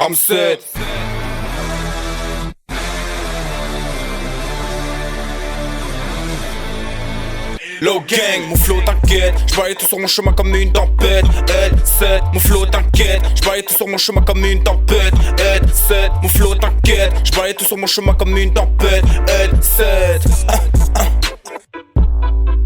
Ramset. Low gang, mon flow t'inquiète, j'voyais tout sur mon chemin comme une tempête. L7, mon flow t'inquiète, j'voyais tout sur mon chemin comme une tempête. L7, mon flow t'inquiète, j'voyais tout sur mon chemin comme une tempête. L7,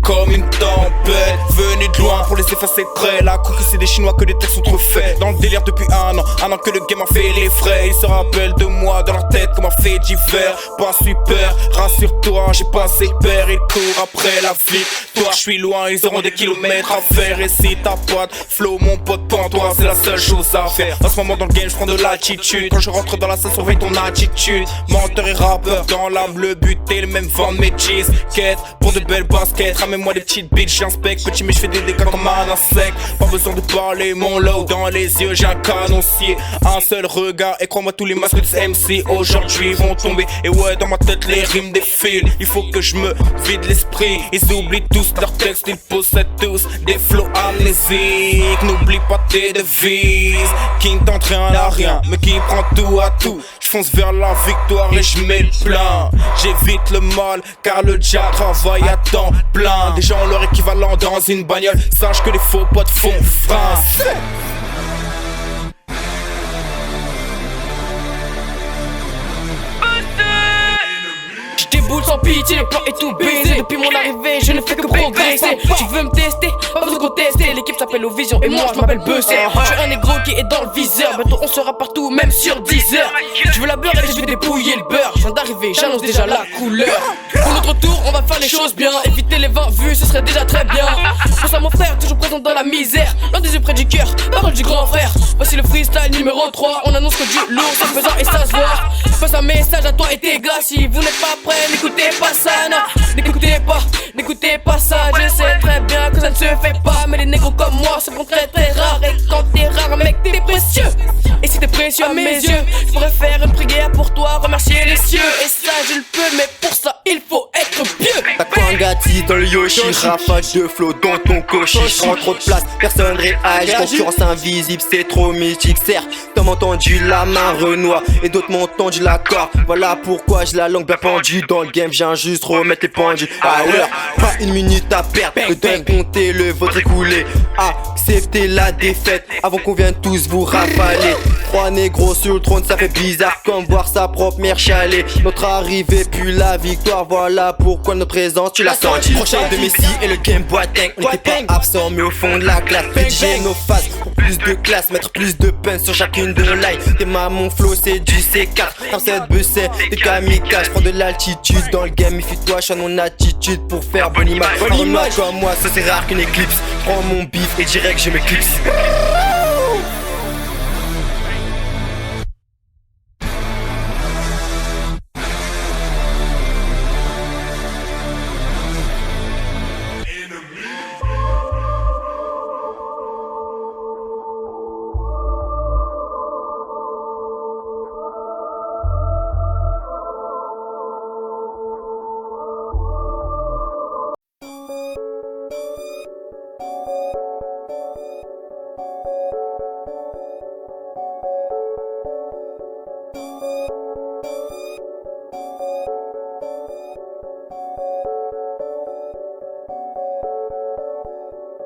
comme une tempête, venu de loin pour les effacer très. La coquille c'est des chinois que les textes sont trop faits. Dans le délire depuis un an que le game a fait les frais. Ils se rappellent de moi dans leur tête comme un fait divers. Pas super, rassure-toi, j'ai passé le père. Ils courent après la flic, toi je suis loin, ils auront des kilomètres à faire. Et si t'as pas de flow mon pote, pends-toi, c'est la seule chose à faire. En ce moment dans le game je prends de l'attitude. Quand je rentre dans la salle surveille ton attitude. Menteur et rappeur dans l'âme, le but est le même, vendre mes cheese. Quête pour de belles baskets, ramène-moi des petites bitches, j'inspecte. Petit mais je fais des dégâts comme un insecte. Pas besoin de parler, mon low dans les yeux, j'ai un canoncier. Un seul regard et crois-moi tous les masques de MC aujourd'hui vont tomber. Et ouais dans ma tête les rimes défilent. Il faut que je me vide l'esprit. Ils oublient tous leurs textes, ils possèdent tous des flows amnésiques. N'oublie pas tes devises. Qui ne tente rien à rien, mais qui prend tout à tout. Je fonce vers la victoire et je mets le plein. J'évite le mal car le diable travaille à temps plein. Des gens ont leur équivalent dans une bagnole. Sache que les faux potes font frein. J'déboule sans pitié, le plan est tout baisé. Depuis mon arrivée, je ne fais que progresser. Tu veux me tester, pas besoin de contester. L'équipe s'appelle Ovision et moi je m'appelle Bessé. Je suis un négro qui est dans le viseur. Bientôt on sera partout, même sur 10 heures. Je veux la beurre et je vais dépouiller le beurre. Je viens d'arriver, j'annonce déjà la couleur. Pour notre tour, on va faire les choses bien. Éviter les 20 vues, ce serait déjà très bien. Pense à mon frère, toujours présent dans la misère. Loin des yeux près du cœur, parole du grand frère. Voici le freestyle numéro 3. On annonce que du lourd, c'est pesant et ça se voit. Passe un message à toi et tes gars. Si vous n'êtes pas prêts, n'écoutez pas ça, non. N'écoutez pas ça. Je sais très bien que ça ne se fait pas. Mais les négros comme moi se font très très rares. Et quand t'es rare, mec, t'es précieux. Et si t'es précieux à mes yeux, je pourrais faire une prière pour toi, remercier les cieux. Et ça je le peux, mais pour ça il faut être pieux. T'as Kwangati dans le Yoshi, rafale de flow dans ton cochi. J'prends trop de place, personne réagit. Concurrence invisible, c'est trop mythique. Certes, t'as entendu la main Renoir et d'autres m'ont tendu la corde. Voilà pourquoi j'ai la langue bien pendue. Dans le game, viens juste remettre les pendus à l'heure. Pas une minute à perdre, le dingue compter, le vôtre écoulé. Acceptez la défaite avant qu'on vienne tous vous rafaler. 3 négros sur le trône, ça fait bizarre comme voir sa propre mère chialer. Notre arrivée puis la victoire, voilà pourquoi notre présence tu l'as senti. Prochain de Messi et le game boiting. On n'était pas absent mais au fond de la classe. Fais nos phases pour plus de classe, mettre plus de peine sur chacune de nos lines. T'es mon flow c'est du C4, Ramset Bessé, des kamikazes. J'prends de l'altitude dans le game, méfie-toi, je suis à mon attitude pour faire bonne image. Un image comme moi, ça c'est rare qu'une éclipse. Prends mon bif et direct je m'éclipse.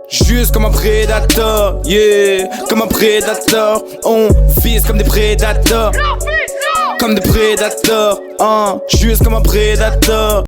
Juste comme un prédateur, yeah, comme un prédateur. On vise comme des prédateurs, comme des prédateurs, juste comme un prédateur.